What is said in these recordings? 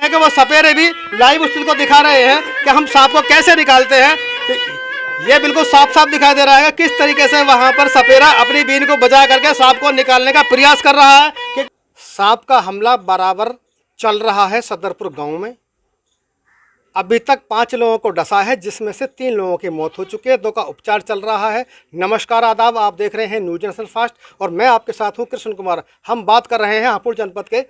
है कि वो सपेरे भी लाइव उस चीज को दिखा रहे हैं कि हम सांप को कैसे निकालते हैं। ये बिल्कुल साफ साफ दिखाई दे रहा है किस तरीके से वहां पर सपेरा अपनी बीन को बजा करके सांप को निकालने का प्रयास कर रहा है। कि सांप का हमला बराबर चल रहा है सदरपुर गांव में। अभी तक 5 लोगों को डसा है, जिसमें से 3 लोगों की मौत हो चुकी है, 2 का उपचार चल रहा है। नमस्कार, आदाब, आप देख रहे हैं न्यूज नेशन फास्ट और मैं आपके साथ हूं कृष्ण कुमार। हम बात कर रहे हैं हापुड़ जनपद के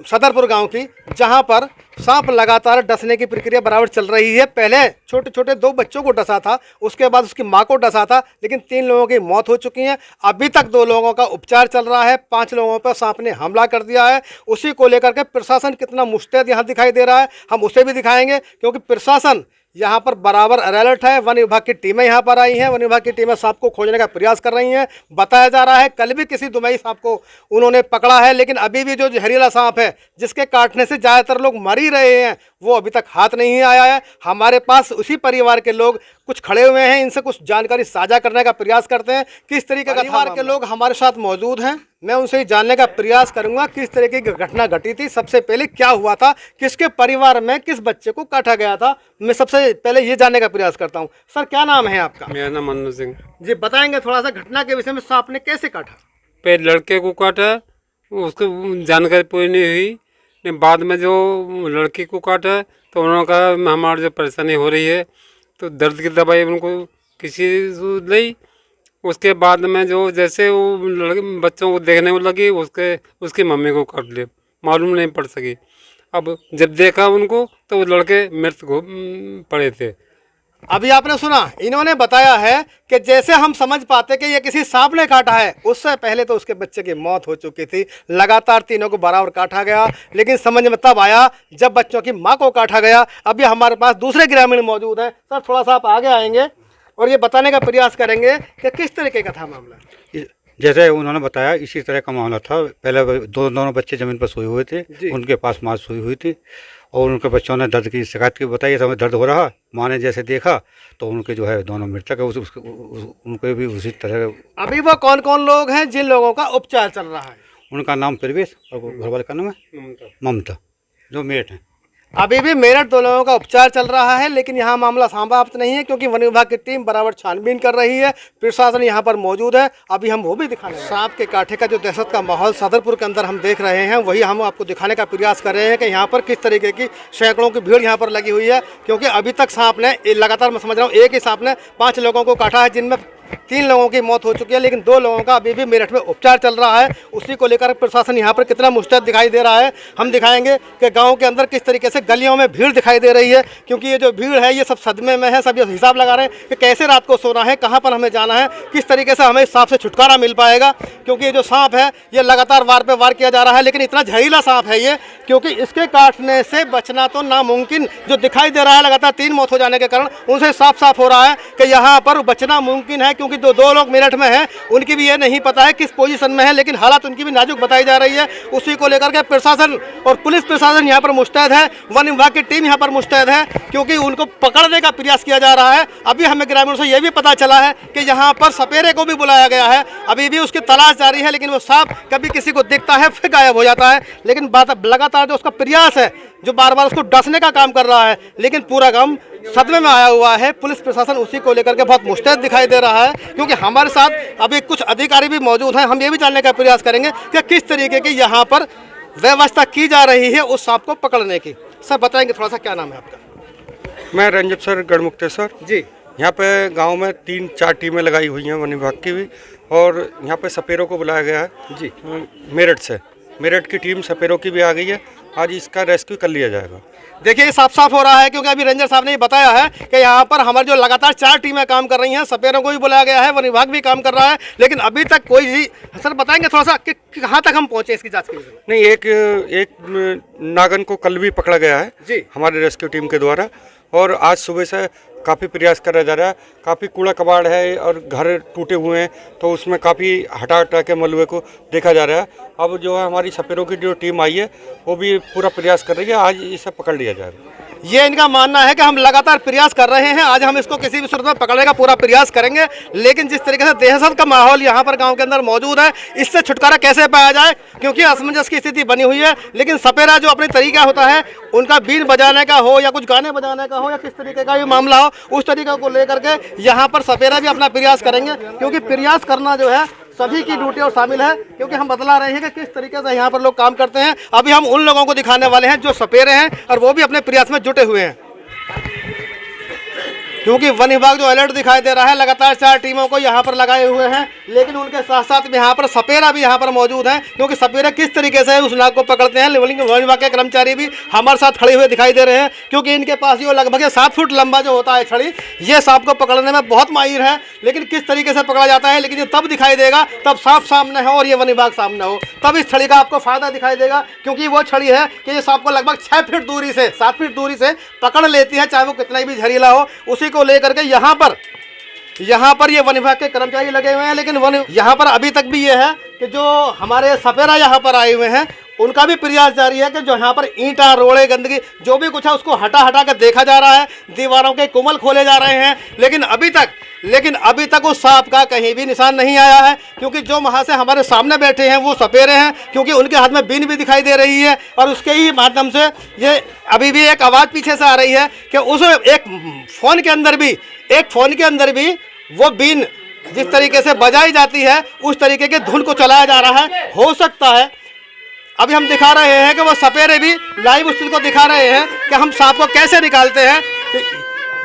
सदरपुर गांव की, जहां पर सांप लगातार डसने की प्रक्रिया बराबर चल रही है। पहले छोटे छोटे 2 बच्चों को डसा था, उसके बाद उसकी मां को डसा था, लेकिन 3 लोगों की मौत हो चुकी है। अभी तक 2 लोगों का उपचार चल रहा है। 5 लोगों पर सांप ने हमला कर दिया है। उसी को लेकर के प्रशासन कितना मुस्तैद यहाँ दिखाई दे रहा है, हम उसे भी दिखाएंगे, क्योंकि प्रशासन यहाँ पर बराबर अलर्ट है। वन विभाग की टीमें यहाँ पर आई हैं। वन विभाग की टीमें सांप को खोजने का प्रयास कर रही हैं। बताया जा रहा है कल भी किसी दुबई सांप को उन्होंने पकड़ा है, लेकिन अभी भी जो जहरीला सांप है जिसके काटने से ज़्यादातर लोग मर ही रहे हैं, वो अभी तक हाथ नहीं आया है। हमारे पास उसी परिवार के लोग कुछ खड़े हुए हैं, इनसे कुछ जानकारी साझा करने का प्रयास करते हैं। किस तरीके का परिवार के लोग हमारे साथ मौजूद हैं, मैं उनसे जानने का प्रयास करूंगा किस तरीके की घटना घटी थी, सबसे पहले क्या हुआ था, किसके परिवार में किस बच्चे को काटा गया था। मैं सबसे पहले ये जानने का प्रयास करता हूँ। सर, क्या नाम है आपका? मेरा नाम मन्नू सिंह जी, बताएंगे थोड़ा सा घटना के विषय में, सांप ने कैसे काटा? पहले लड़के को काटा, उसको जानकारी पूरी नहीं हुई। बाद में जो लड़की को काटा तो उन्होंने कहा हमारी जो परेशानी हो रही है, तो दर्द की दवाई उनको किसी से ली। उसके बाद में जो जैसे वो लड़के बच्चों को देखने को लगी, उसकी मम्मी को काट लिया, मालूम नहीं पड़ सकी। अब जब देखा उनको तो वो लड़के मृत को पड़े थे। अभी आपने सुना, इन्होंने बताया है कि जैसे हम समझ पाते कि ये किसी सांप ने काटा है, उससे पहले तो उसके बच्चे की मौत हो चुकी थी। लगातार 3 को बराबर काटा गया, लेकिन समझ में तब आया जब बच्चों की मां को काटा गया। अभी हमारे पास दूसरे ग्रामीण मौजूद हैं। सर, थोड़ा सा आप आगे आएंगे और ये बताने का प्रयास करेंगे कि किस तरीके का था मामला। जैसे उन्होंने बताया इसी तरह का मामला था। पहले दोनों बच्चे ज़मीन पर सोए हुए थे, उनके पास माँ सोई हुई थी और उनके बच्चों ने दर्द की शिकायत की बताई, हमें दर्द हो रहा। माँ ने जैसे देखा तो उनके जो है दोनों मृतक है, उनको भी उसी तरह। अभी वो कौन कौन लोग हैं जिन लोगों का उपचार चल रहा है? उनका नाम प्रवेश और घर वाले का नाम है ममता, जो मेरठ है। अभी भी मेरठ 2 लोगों का उपचार चल रहा है, लेकिन यहाँ मामला समाप्त नहीं है, क्योंकि वन विभाग की टीम बराबर छानबीन कर रही है। प्रशासन यहाँ पर मौजूद है, अभी हम वो भी दिखाने। सांप के काटे का जो दहशत का माहौल सदरपुर के अंदर हम देख रहे हैं, वही हम आपको दिखाने का प्रयास कर रहे हैं कि यहाँ पर किस तरीके की सैकड़ों की भीड़ यहाँ पर लगी हुई है। क्योंकि अभी तक सांप ने लगातार, मैं समझ रहा हूँ, एक ही सांप ने 5 लोगों को काटा है, जिनमें 3 लोगों की मौत हो चुकी है, लेकिन 2 लोगों का अभी भी मेरठ में उपचार चल रहा है। उसी को लेकर प्रशासन यहाँ पर कितना मुस्तैद दिखाई दे रहा है, हम दिखाएंगे कि गांव के अंदर किस तरीके से गलियों में भीड़ दिखाई दे रही है। क्योंकि ये जो भीड़ है ये सब सदमे में है, सब ये हिसाब लगा रहे हैं कि कैसे रात को सोना है, कहाँ पर हमें जाना है, किस तरीके से हमें इस सांप से छुटकारा मिल पाएगा। क्योंकि ये जो सांप है ये लगातार वार पे वार किया जा रहा है, लेकिन इतना जहरीला सांप है ये, क्योंकि इसके काटने से बचना तो नामुमकिन जो दिखाई दे रहा है। लगातार 3 मौत हो जाने के कारण उनसे साफ साफ हो रहा है कि यहाँ पर बचना मुमकिन है। क्योंकि 2 लोग मेरठ में हैं, उनकी भी ये नहीं पता है किस पोजीशन में है, लेकिन हालात उनकी भी नाजुक बताई जा रही है। उसी को लेकर के प्रशासन और पुलिस प्रशासन यहाँ पर मुस्तैद है, वन विभाग की टीम यहाँ पर मुस्तैद है, क्योंकि उनको पकड़ने का प्रयास किया जा रहा है। अभी हमें ग्रामीणों से यह भी पता चला है कि यहाँ पर सपेरे को भी बुलाया गया है, अभी भी उसकी तलाश जारी है, लेकिन वो सांप कभी किसी को दिखता है फिर गायब हो जाता है। लेकिन लगातार जो उसका प्रयास है, जो बार बार उसको डसने का काम कर रहा है, लेकिन पूरा काम सदमे में आया हुआ है। पुलिस प्रशासन उसी को लेकर के बहुत मुस्तैद दिखाई दे रहा है, क्योंकि हमारे साथ अभी कुछ अधिकारी भी मौजूद हैं। हम ये भी जानने का प्रयास करेंगे कि किस तरीके की यहाँ पर व्यवस्था की जा रही है उस सांप को पकड़ने की। सर, बताएंगे थोड़ा सा, क्या नाम है आपका? मैं रंजित सर गढ़मुक्तेश्वर जी। यहाँ पे गांव में 3-4 टीमें लगाई हुई हैं वन विभाग की भी, और यहाँ पे सपेरों को बुलाया गया है जी मेरठ से। मेरठ की टीम सपेरों की भी आ गई है, आज इसका रेस्क्यू कर लिया जाएगा। देखिए, ये साफ साफ हो रहा है, क्योंकि अभी रेंजर साहब ने ये बताया है कि यहाँ पर हमारी जो लगातार 4 टीमें काम कर रही हैं, सपेरों को भी बुलाया गया है, वन विभाग भी काम कर रहा है, लेकिन अभी तक कोई जी। सर, बताएंगे थोड़ा सा कि कहाँ तक हम पहुँचे इसकी जाँच के लिए? नहीं, एक नागन को कल भी पकड़ा गया है जी हमारे रेस्क्यू टीम के द्वारा, और आज सुबह से काफ़ी प्रयास करा जा रहा है। काफ़ी कूड़ा कबाड़ है और घर टूटे हुए हैं, तो उसमें काफ़ी हटा के मलबे को देखा जा रहा है। अब जो है हमारी सपेरों की जो टीम आई है वो भी पूरा प्रयास कर रही है, आज इसे पकड़ लिया जाएगा। ये इनका मानना है कि हम लगातार प्रयास कर रहे हैं, आज हम इसको किसी भी सूरत में पकड़ने का पूरा प्रयास करेंगे, लेकिन जिस तरीके से दहशत का माहौल यहाँ पर गांव के अंदर मौजूद है, इससे छुटकारा कैसे पाया जाए, क्योंकि असमंजस की स्थिति बनी हुई है। लेकिन सपेरा जो अपनी तरीका होता है उनका बीन बजाने का हो या कुछ गाने बजाने का हो या किस तरीके का भी मामला हो, उस तरीके को लेकर के यहाँ पर सपेरा भी अपना प्रयास करेंगे, क्योंकि प्रयास करना जो है सभी की ड्यूटी और शामिल है, क्योंकि हम बतला रहे हैं कि किस तरीके से यहाँ पर लोग काम करते हैं। अभी हम उन लोगों को दिखाने वाले हैं जो सपेरे हैं और वो भी अपने प्रयास में जुटे हुए हैं, क्योंकि वन विभाग जो अलर्ट दिखाई दे रहा है, लगातार 4 टीमों को यहाँ पर लगाए हुए हैं, लेकिन उनके साथ साथ यहाँ पर सपेरा भी यहाँ पर मौजूद हैं, क्योंकि सपेरा किस तरीके से उस नाग को पकड़ते हैं। वन विभाग के कर्मचारी भी हमारे साथ खड़े हुए दिखाई दे रहे हैं, क्योंकि इनके पास ये लगभग 7 फुट लंबा जो होता है छड़ी, ये सांप को पकड़ने में बहुत माहिर है, लेकिन किस तरीके से पकड़ा जाता है, लेकिन ये तब दिखाई देगा तब सांप सामने हो और ये वन विभाग सामने हो, तब इस छड़ी का आपको फायदा दिखाई देगा, क्योंकि वो छड़ी है कि ये सांप को लगभग 6 फीट दूरी से 7 फीट दूरी से पकड़ लेती है, चाहे वो कितना भी जहरीला हो। उसी को लेकर के यहाँ पर ये वन विभाग के कर्मचारी लगे हुए हैं, लेकिन यहाँ पर अभी तक भी ये है कि जो हमारे सपेरा यहाँ पर आए हुए हैं उनका भी प्रयास जारी है कि जो यहाँ पर ईंटा रोड़े गंदगी जो भी कुछ है उसको हटा के देखा जा रहा है, दीवारों के कुमल खोले जा रहे हैं, लेकिन अभी तक उस सांप का कहीं भी निशान नहीं आया है, क्योंकि जो वहाँ से हमारे सामने बैठे हैं वो सपेरे हैं, क्योंकि उनके हाथ में बीन भी दिखाई दे रही है, और उसके ही माध्यम से ये अभी भी एक आवाज़ पीछे से आ रही है कि उस एक फ़ोन के अंदर भी वो बीन जिस तरीके से बजाई जाती है उस तरीके के धुन को चलाया जा रहा है। हो सकता है अभी हम दिखा रहे हैं कि वो सपेरे भी लाइव उस चीज़ को दिखा रहे हैं कि हम सांप को कैसे निकालते हैं।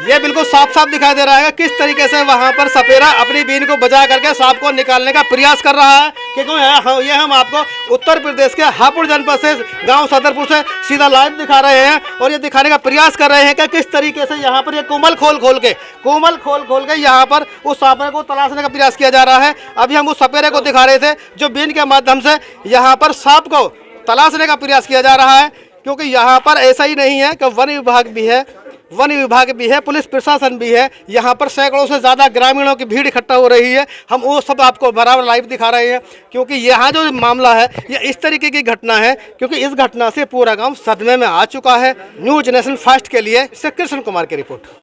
ये बिल्कुल साफ दिखाई दे रहा है किस तरीके से वहाँ पर सपेरा अपनी बीन को बजा करके सांप को निकालने का प्रयास कर रहा है। क्योंकि ये हम आपको उत्तर प्रदेश के हापुड़ जनपद से गांव सदरपुर से सीधा लाइव दिखा रहे हैं, और ये दिखाने का प्रयास कर रहे हैं कि किस तरीके से यहाँ पर ये कोमल खोल के यहाँ पर उस सपेरे को तलाशने का प्रयास किया जा रहा है। अभी हम उस सपेरे को दिखा रहे थे जो बीन के माध्यम से यहाँ पर सांप को तलाशने का प्रयास किया जा रहा है, क्योंकि यहाँ पर ऐसा ही नहीं है कि वन विभाग भी है, पुलिस प्रशासन भी है, यहाँ पर सैकड़ों से ज़्यादा ग्रामीणों की भीड़ इकट्ठा हो रही है। हम वो सब आपको बराबर लाइव दिखा रहे हैं, क्योंकि यहाँ जो मामला है ये इस तरीके की घटना है, क्योंकि इस घटना से पूरा गांव सदमे में आ चुका है। न्यूज़ नेशन फास्ट के लिए कृष्ण कुमार की रिपोर्ट।